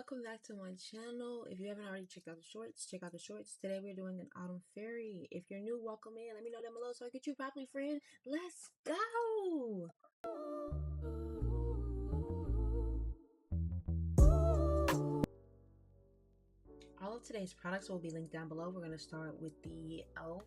welcome back to my channel. If you haven't already checked out the shorts, check out the shorts. Today we're doing an autumn fairy. If you're new, welcome in. Let me know down below so I get you properly, friend. Let's go! All of today's products will be linked down below. We're going to start with the e.l.f.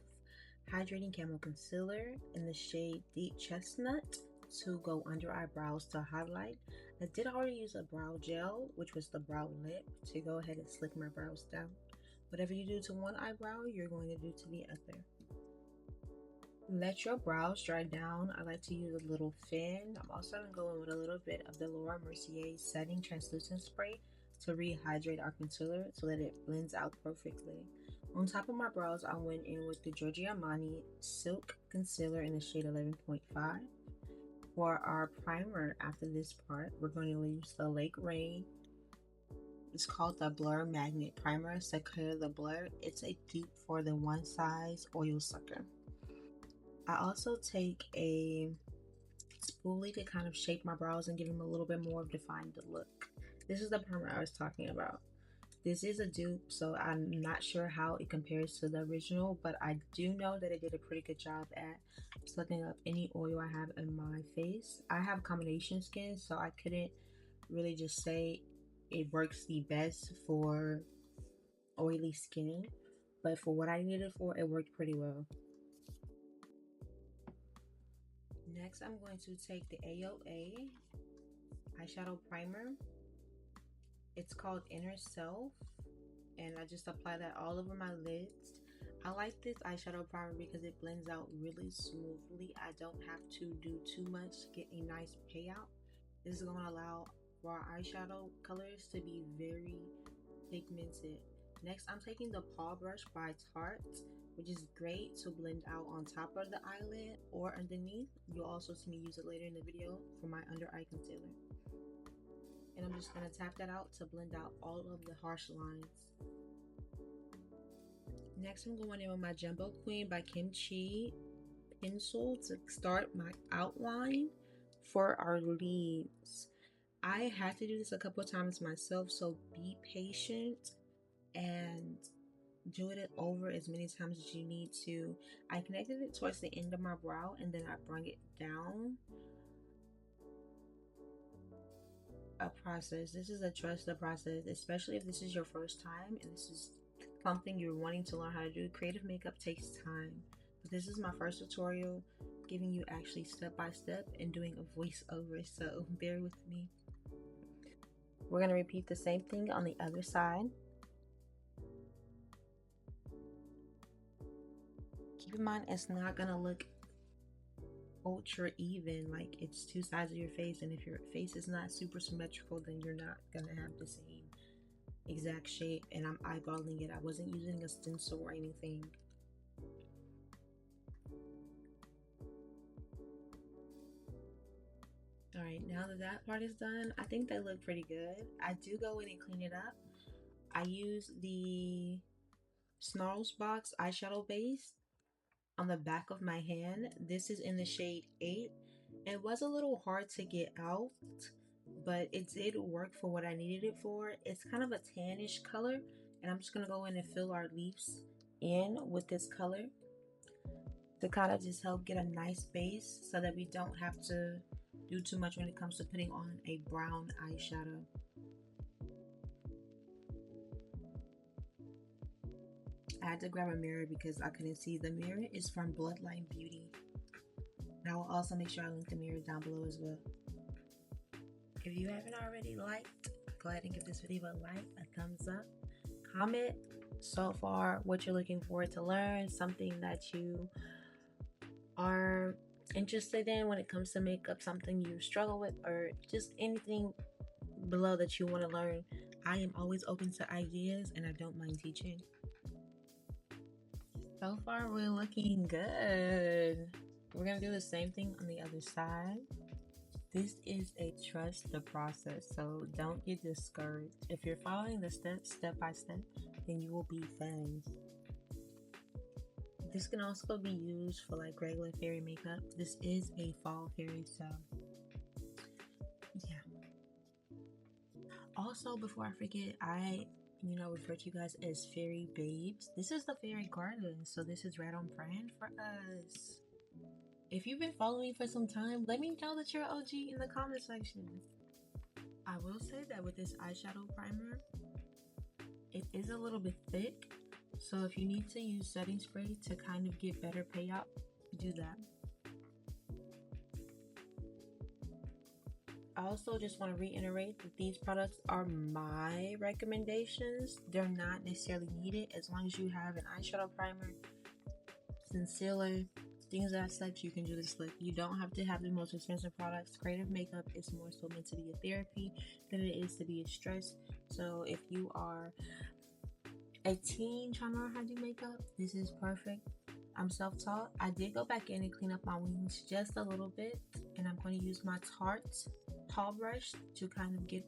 Hydrating Camo Concealer in the shade Deep Chestnut to go under eyebrows to highlight. I did already use a brow gel, which was the brow lip, to go ahead and slick my brows down. Whatever you do to one eyebrow, you're going to do to the other. Let your brows dry down. I like to use a little fan. I'm also going to go in with a little bit of the Laura Mercier Setting Translucent Spray to rehydrate our concealer so that it blends out perfectly. On top of my brows, I went in with the Giorgio Armani Silk Concealer in the shade 11.5. For our primer after this part, we're going to use the Lake Rain. It's called the Blur Magnet Primer to clear the blur. It's a dupe for the One Size Oil Sucker. I also take a spoolie to kind of shape my brows and give them a little bit more of defined look. This is the primer I was talking about. This is a dupe, so I'm not sure how it compares to the original, but I do know that it did a pretty good job at sucking up any oil I have in my face. I have combination skin, so I couldn't really just say it works the best for oily skin, but for what I needed for, it worked pretty well. Next, I'm going to take the AOA eyeshadow primer. It's called Inner Self, and I just apply that all over my lids. I like this eyeshadow primer because it blends out really smoothly. I don't have to do too much to get a nice payout. This is going to allow for our eyeshadow colors to be very pigmented. Next, I'm taking the Paw Brush by Tarte, which is great to blend out on top of the eyelid or underneath. You'll also see me use it later in the video for my under eye concealer. And I'm just going to tap that out to blend out all of the harsh lines. Next, I'm going in with my Jumbo Queen by Kimchi pencil to start my outline for our leaves. I had to do this a couple of times myself, so be patient and do it over as many times as you need to. I connected it towards the end of my brow and then I brought it down. A process. This is a trust the process, especially if this is your first time and this is something you're wanting to learn how to do. Creative makeup takes time, but this is my first tutorial giving you actually step by step and doing a voiceover, so bear with me. We're going to repeat the same thing on the other side. Keep in mind, it's not going to look ultra even, like it's two sides of your face, and if your face is not super symmetrical, then you're not going to have the same exact shape. And I'm eyeballing it. I wasn't using a stencil or anything. Alright, now that that part is done, I think they look pretty good. I do go in and clean it up. I use the Snarls Box eyeshadow base on the back of my hand. This is in the shade 8. It was a little hard to get out, but it did work for what I needed it for. It's kind of a tannish color, and I'm just going to go in and fill our leaves in with this color to kind of just help get a nice base so that we don't have to do too much when it comes to putting on a brown eyeshadow. I had to grab a mirror because I couldn't see. The mirror is from Bloodline Beauty. And I will also make sure I link the mirror down below as well. If you haven't already liked, go ahead and give this video a like, a thumbs up. Comment so far what you're looking forward to learn, something that you are interested in when it comes to makeup, something you struggle with, or just anything below that you want to learn. I am always open to ideas and I don't mind teaching. So far we're looking good. We're gonna do the same thing on the other side. This is a trust the process, so don't get discouraged. If you're following the steps step by step, then you will be fine. This can also be used for like regular fairy makeup. This is a fall fairy, so yeah. Also, before I forget, I refer to you guys as fairy babes. This is the fairy garden, so this is right on brand for us. If you've been following me for some time, let me know that you're OG in the comment section. I will say that with this eyeshadow primer, it is a little bit thick, so if you need to use setting spray to kind of get better payout, do that. I also just want to reiterate that these products are my recommendations. They're not necessarily needed as long as you have an eyeshadow primer, concealer, things of that such. You can do this look. You don't have to have the most expensive products. Creative makeup is more so meant to be a therapy than it is to be a stress. So if you are a teen trying to learn how to do makeup, this is perfect. I'm self-taught. I did go back in and clean up my wings just a little bit, and I'm going to use my Tarte tall brush to kind of get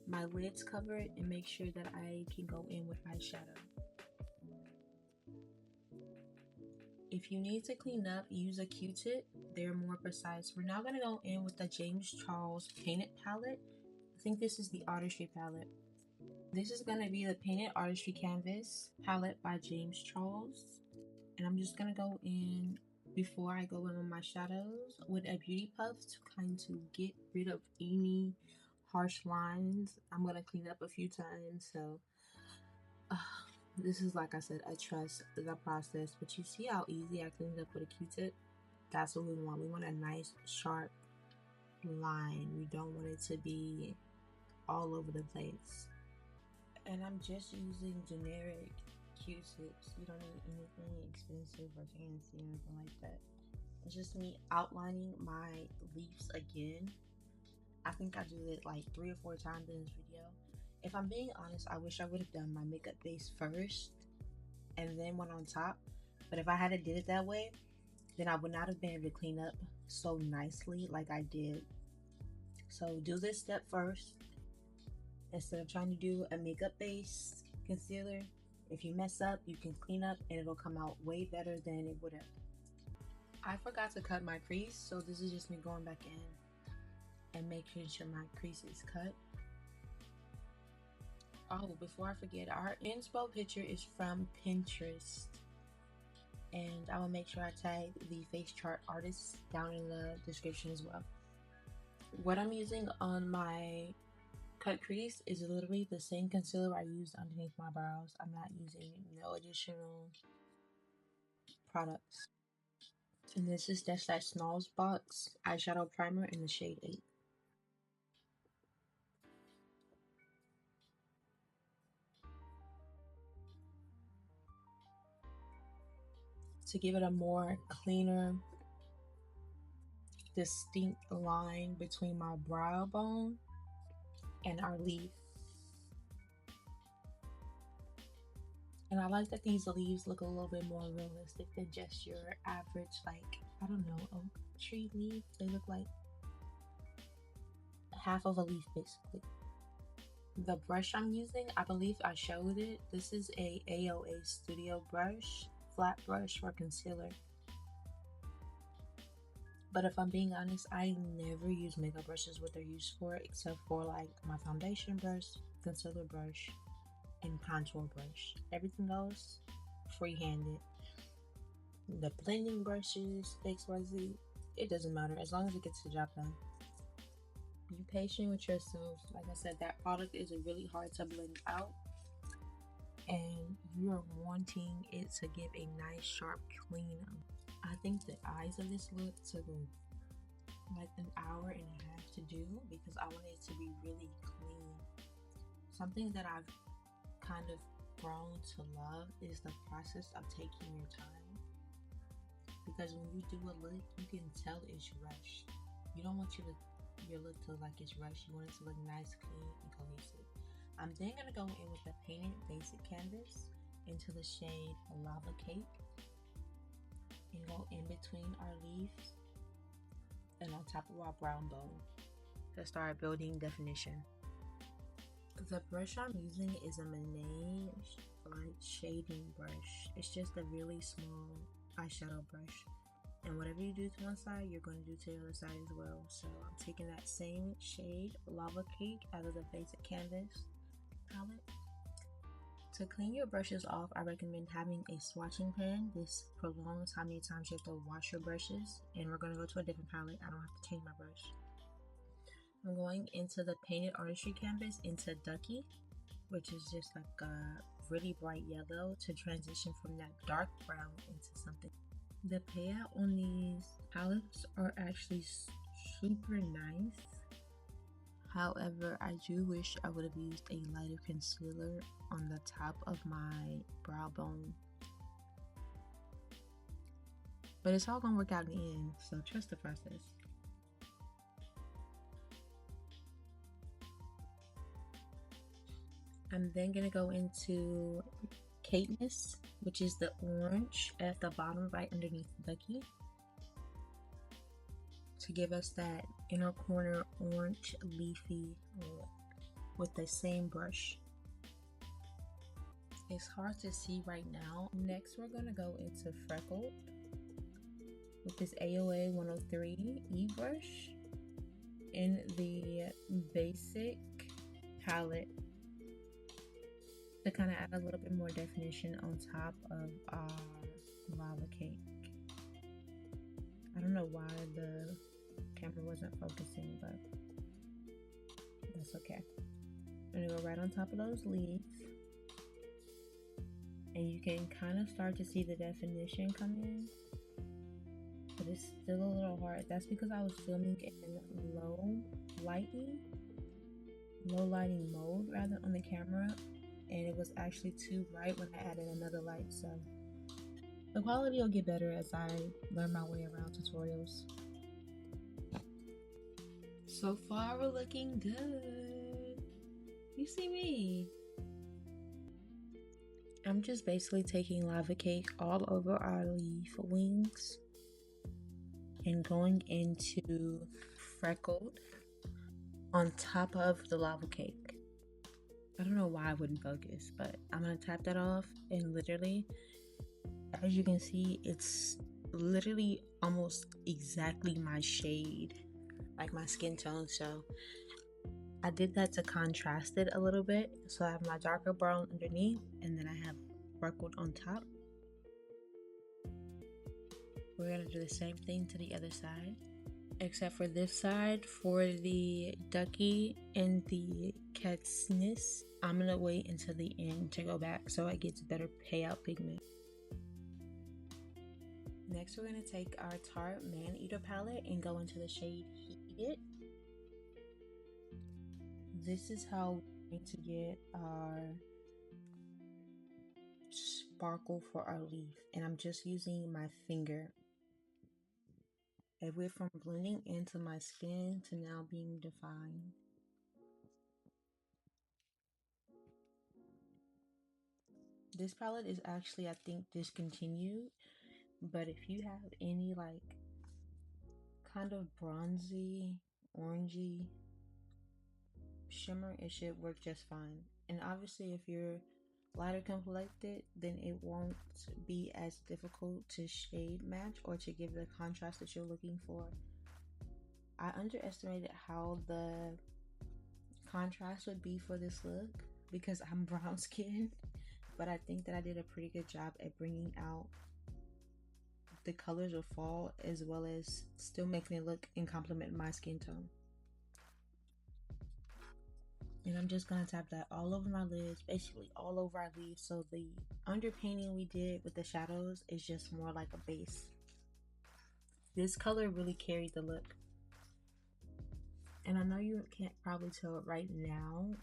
my lids covered and make sure that I can go in with eyeshadow. If you need to clean up, use a Q-tip. They're more precise. We're now going to go in with the James Charles Painted palette. I think this is the Artistry palette. This is going to be the Painted Artistry Canvas palette by James Charles. And I'm just going to go in before I go in on my shadows with a beauty puff to kind of get rid of any harsh lines. I'm going to clean up a few times, so this is, like I said, I trust the process. But you see how easy I cleaned up with a Q-tip? That's what we want. We want a nice sharp line. We don't want it to be all over the place. And I'm just using generic Q-tips. You don't need anything expensive or fancy or anything like that. It's just me outlining my leaves again. I think I did it like 3 or 4 times in this video. If I'm being honest, I wish I would have done my makeup base first and then went on top. But if I had did it that way, then I would not have been able to clean up so nicely like I did. So do this step first instead of trying to do a makeup base concealer. If you mess up, you can clean up and it'll come out way better than it would have. I forgot to cut my crease, so this is just me going back in and making sure my crease is cut. Oh, before I forget, our inspo picture is from Pinterest. And I will make sure I tag the Facechart artist down in the description as well. What I'm using on my cut crease is literally the same concealer I used underneath my brows. I'm not using no additional products. And this is just that Snalls Box eyeshadow primer in the shade 8. To give it a more cleaner, distinct line between my brow bone and our leaf. And I like that these leaves look a little bit more realistic than just your average, like, I don't know, oak tree leaf. They look like half of a leaf, basically. The brush I'm using, I believe I showed it. This is a AOA Studio brush, flat brush for concealer. But if I'm being honest, I never use makeup brushes what they're used for, except for like my foundation brush, concealer brush, and contour brush. Everything else free-handed. The blending brushes, XYZ, it doesn't matter as long as it gets the job done. Be patient with yourself. Like I said, that product is really hard to blend out, and you're wanting it to give a nice sharp clean. I think the eyes of this look took like an hour and a half to do because I wanted it to be really clean. Something that I've kind of grown to love is the process of taking your time, because when you do a look, you can tell it's rushed. You don't want your look to look like it's rushed. You want it to look nice, clean, and cohesive. I'm then going to go in with the Painted Basic Canvas into the shade Lava Cake and go in between our leaves and on top of our brown bone to start building definition. The brush I'm using is a Monet light shading brush. It's just a really small eyeshadow brush. And whatever you do to one side, you're going to do to the other side as well. So I'm taking that same shade, Lava Cake, out of the basic canvas palette. To clean your brushes off, I recommend having a swatching pan. This prolongs how many times you have to wash your brushes. And we're going to go to a different palette. I don't have to change my brush. I'm going into the Painted Artistry canvas into Ducky, which is just like a really bright yellow, to transition from that dark brown into something. The payout on these palettes are actually super nice. However, I do wish I would have used a lighter concealer on the top of my brow bone. But it's all gonna work out in the end, so trust the process. I'm then gonna go into Cateness, which is the orange at the bottom right underneath Ducky, to give us that inner corner orange leafy look with the same brush. It's hard to see right now. Next, we're gonna go into Freckled with this AOA 103 E brush in the basic palette to kind of add a little bit more definition on top of our Lava Cake. I don't know why the camera wasn't focusing, but that's okay. I'm gonna go right on top of those leaves, and you can kind of start to see the definition come in, but it's still a little hard. That's because I was filming in low lighting mode rather on the camera, and it was actually too bright when I added another light, so the quality will get better as I learn my way around tutorials. So far, we're looking good. You see me. I'm just basically taking Lava Cake all over our leaf wings and going into Freckled on top of the Lava Cake. I don't know why I wouldn't focus, but I'm gonna tap that off, and literally, as you can see, it's literally almost exactly my shade, like my skin tone. So I did that to contrast it a little bit. So I have my darker brown underneath, and then I have Freckled on top. We're gonna do the same thing to the other side, except for this side. For the Ducky and the Cateness, I'm gonna wait until the end to go back so it gets better payout pigment. Next, we're gonna take our Tarte Man Eater palette and go into the shade Heated. This is how we're going to get our sparkle for our leaf, and I'm just using my finger. It went from blending into my skin to now being defined. This palette is actually, I think, discontinued, but if you have any like kind of bronzy, orangey shimmer, it should work just fine. And obviously, if you're lighter complected, then it won't be as difficult to shade match or to give the contrast that you're looking for. I underestimated how the contrast would be for this look because I'm brown skinned, but I think that I did a pretty good job at bringing out the colors of fall as well as still making it look and complement my skin tone. And I'm just gonna tap that all over my lids, basically all over our leaves, so the underpainting we did with the shadows is just more like a base. This color really carried the look. And I know you can't probably tell it right now,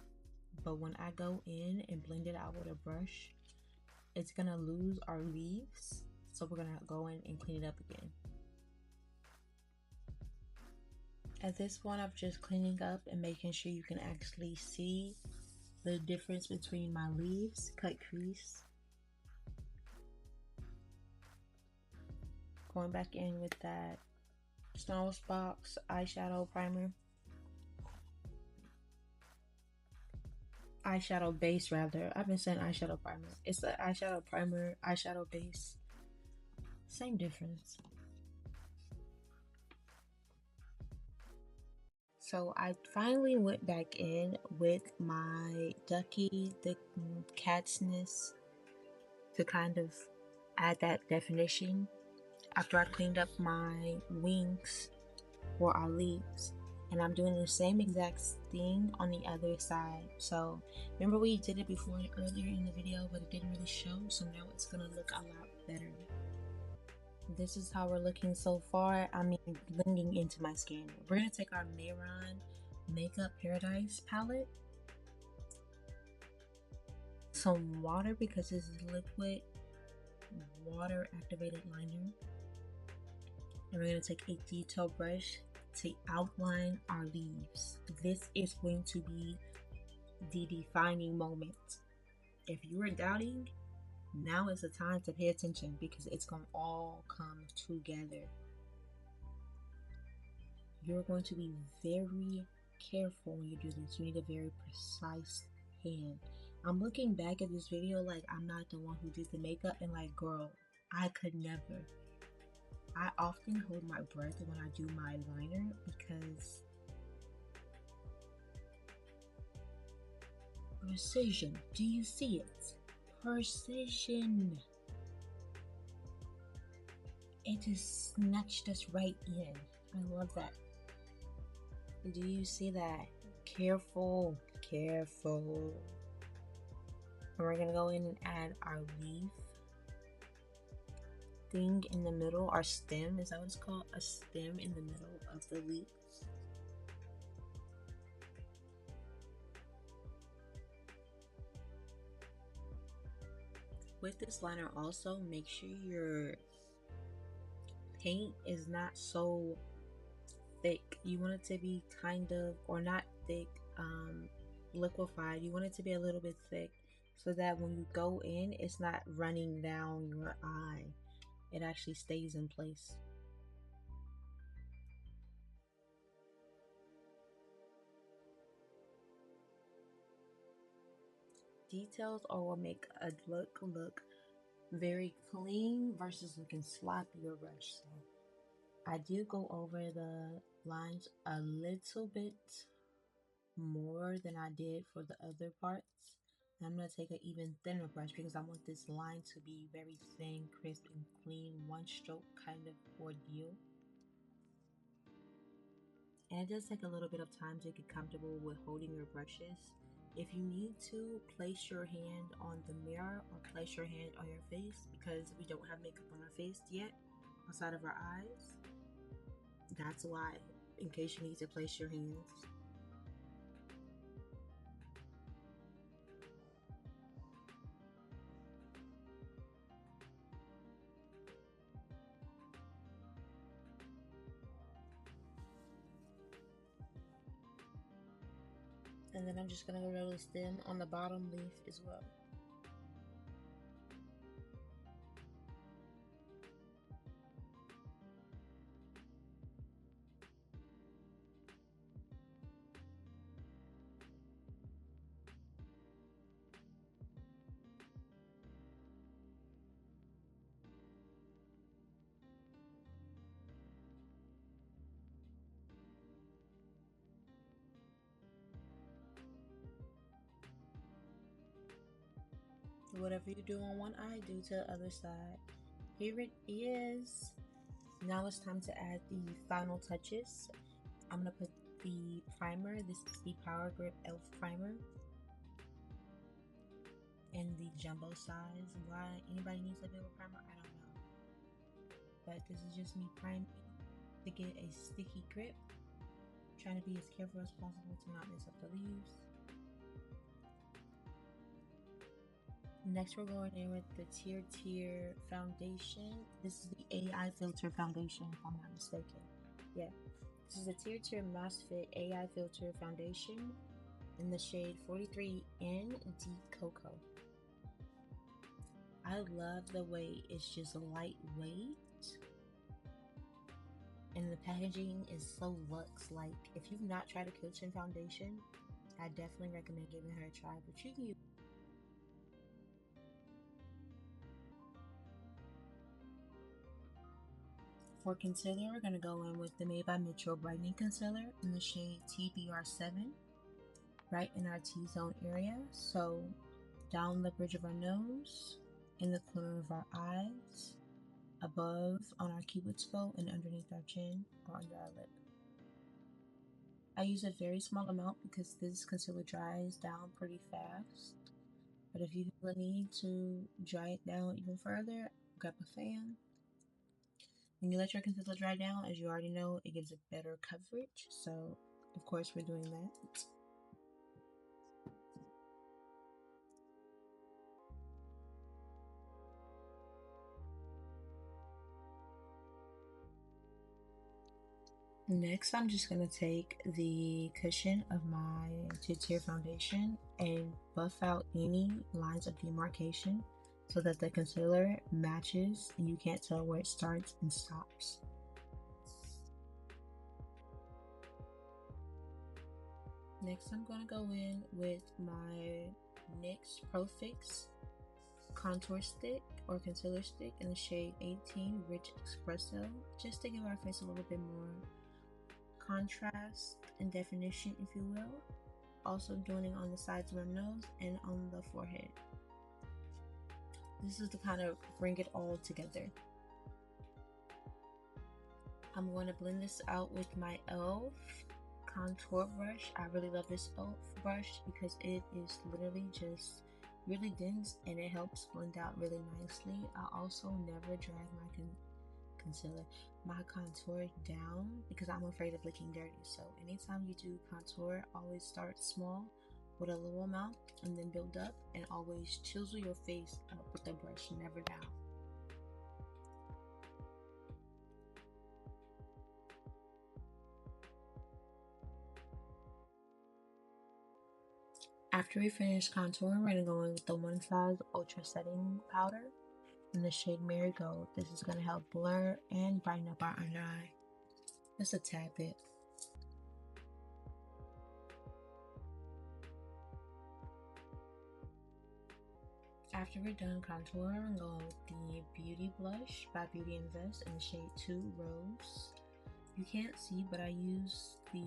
but when I go in and blend it out with a brush, it's gonna lose our leaves, so we're gonna go in and clean it up again. At this point, I'm just cleaning up and making sure you can actually see the difference between my leaves, cut crease. Going back in with that Snows Box eyeshadow primer. Eyeshadow base rather. I've been saying eyeshadow primer. It's the eyeshadow primer, eyeshadow base. Same difference. So I finally went back in with my Ducky, the Catsness, to kind of add that definition after I cleaned up my wings for our leaves. And I'm doing the same exact thing on the other side. So remember we did it before earlier in the video, but it didn't really show. So now it's gonna look a lot better. This is how we're looking so far. I mean, blending into my skin. We're gonna take our Mayron Makeup Paradise palette, some water because this is liquid water activated liner, and we're gonna take a detail brush to outline our leaves. This is going to be the defining moment. If you are doubting, now is the time to pay attention because it's gonna all come together. You're going to be very careful when you do this. You need a very precise hand. I'm looking back at this video like I'm not the one who did the makeup, and like, girl, I could never. I often hold my breath when I do my liner because precision. Do you see it? Precision. It just snatched us right in. I love that. Do you see that? Careful, careful. And we're gonna go in and add our leaf thing in the middle, our stem. Is that what it's called? A stem in the middle of the leaf. With this liner also, make sure your paint is not so thick. You want it to be kind of, or not thick, liquefied. You want it to be a little bit thick so that when you go in, it's not running down your eye. It actually stays in place. Details are what make a look very clean versus looking sloppy or rushed. So I do go over the lines a little bit more than I did for the other parts. And I'm going to take an even thinner brush because I want this line to be very thin, crisp, and clean, one stroke kind of ordeal. And it does take a little bit of time to get comfortable with holding your brushes. If you need to, place your hand on the mirror or place your hand on your face because we don't have makeup on our face yet, outside of our eyes. That's why, in case you need to place your hands. And then I'm just going to go to the stem on the bottom leaf as well. Whatever you do on one eye, do to the other side. Here it is. Now it's time to add the final touches. I'm going to put the primer. This is the Power Grip e.l.f. primer in the jumbo size. Why anybody needs a bigger primer, I don't know. But this is just me priming to get a sticky grip. Trying to be as careful as possible to not mess up the leaves. Next, we're going in with the Tier foundation. This is the AI Filter foundation, if I'm not mistaken. Yeah, this is the Tier Mass Fit AI Filter foundation in the shade 43N Deep Cocoa. I love the way it's just lightweight, and the packaging is so luxe-like. If you've not tried a Kilton foundation, I definitely recommend giving her a try. But you can use For concealer, we're going to go in with the Made by Mitchell Brightening Concealer in the shade TBR7, right in our T-zone area. So down the bridge of our nose, in the corner of our eyes, above on our cupid's bow, and underneath our chin or under our lip. I use a very small amount because this concealer dries down pretty fast. But if you feel the need to dry it down even further, grab a fan. When you let your concealer dry down, as you already know, it gives it better coverage. So, of course, we're doing that. Next, I'm just going to take the cushion of my two-tier foundation and buff out any lines of demarcation so that the concealer matches and you can't tell where it starts and stops. Next, I'm going to go in with my NYX Pro Fix contour stick or concealer stick in the shade 18 Rich Espresso, just to give our face a little bit more contrast and definition, if you will. Also doing it on the sides of my nose and on the forehead. This is to kind of bring it all together. I'm going to blend this out with my e.l.f. contour brush. I really love this e.l.f. brush because it is literally just really dense and it helps blend out really nicely. I also never drag my contour down because I'm afraid of looking dirty. So anytime you do contour, always start small with a little amount and then build up, and always chisel your face up with the brush, never down. After we finish contouring, we're going to go in with the One Size Ultra Setting Powder in the shade Marigold. This is going to help blur and brighten up our under eye. Just a tad bit. After we're done contouring, I'm going with the Beauty Blush by Beauty Invest in the shade 2 Rose. You can't see, but I use the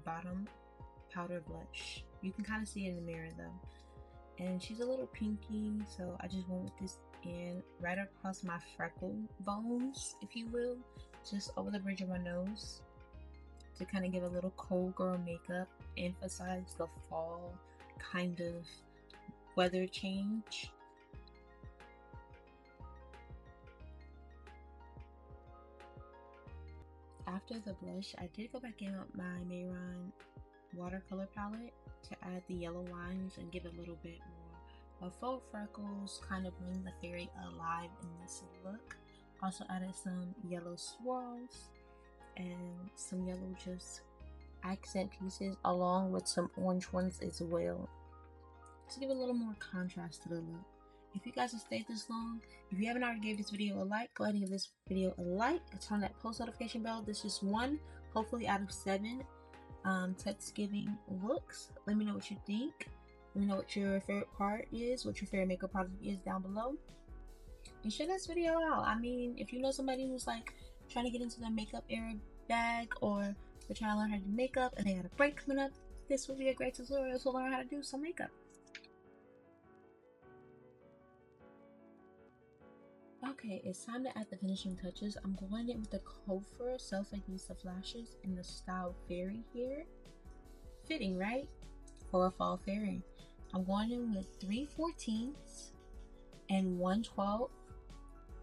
bottom powder blush. You can kind of see it in the mirror though. And she's a little pinky, so I just went with this in right across my freckle bones, if you will, just over the bridge of my nose to kind of give a little cold girl makeup, emphasize the fall kind of weather change. After the blush, I did go back in with my Mayron watercolor palette to add the yellow lines and give it a little bit more of faux freckles, kind of bring the fairy alive in this look. Also added some yellow swirls and some yellow just accent pieces along with some orange ones as well to give a little more contrast to the look. If you guys have stayed this long, if you haven't already gave this video a like, go ahead and give this video a like. Turn on that post notification bell. This is one, hopefully out of 7 text giving looks. Let me know what you think. Let me know what your favorite part is, what your favorite makeup product is down below. And share this video out. I mean, if you know somebody who's like trying to get into the makeup era bag, or they're trying to learn how to do makeup and they got a break coming up, this would be a great tutorial to learn how to do some makeup. Okay, it's time to add the finishing touches. I'm going in with the Kofor self-adhesive lashes in the style Fairy here. Fitting, right? For a fall fairy. I'm going in with 3/14 and 1/12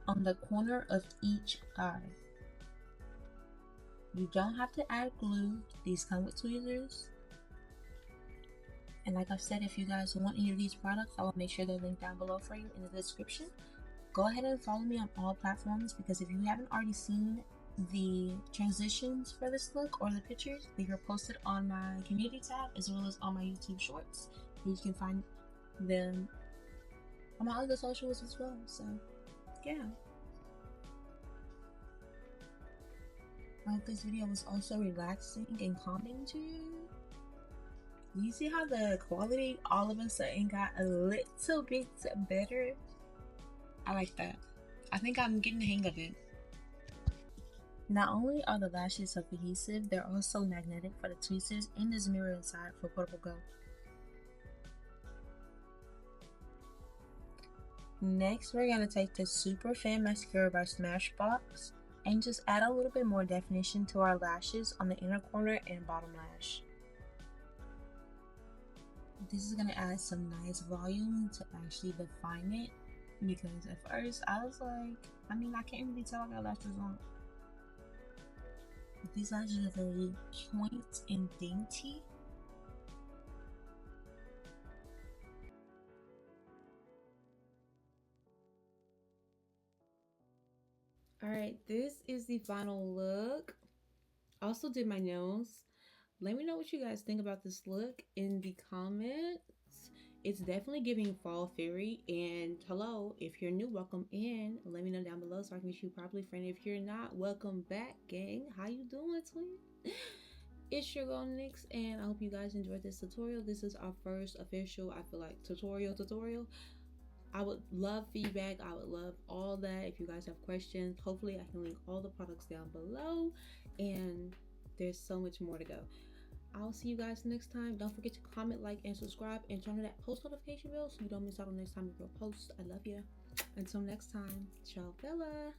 on the corner of each eye. You don't have to add glue. These come with tweezers. And like I've said, if you guys want any of these products, I will make sure they're linked down below for you in the description. Go ahead and follow me on all platforms, because if you haven't already seen the transitions for this look or the pictures, they are posted on my community tab as well as on my YouTube shorts. You can find them on my other socials as well. So yeah, I hope this video was also relaxing and calming to you. You see how the quality all of a sudden got a little bit better? I like that. I think I'm getting the hang of it. Not only are the lashes self-adhesive, they're also magnetic for the tweezers and there's a mirror inside for portable go. Next, we're going to take the Super Fan Mascara by Smashbox and just add a little bit more definition to our lashes on the inner corner and bottom lash. This is going to add some nice volume to actually define it, because at first I was like, I can't really tell I got lashes on. But these lashes are very point and dainty. Alright, this is the final look. I also did my nails. Let me know what you guys think about this look in the comments. It's definitely giving fall fairy. And hello, if you're new, welcome in. Let me know down below so I can meet you properly, friend. If you're not, welcome back, gang. How you doing, twin? It's your girl Nyx, and I hope you guys enjoyed this tutorial. This is our first official, I feel like, tutorial. I would love feedback. I would love all that. If you guys have questions, hopefully I can link all the products down below, and there's so much more to go. I'll see you guys next time. Don't forget to comment, like, and subscribe, and turn on that post notification bell so you don't miss out on next time we post. I love you. Until next time, ciao, Bella.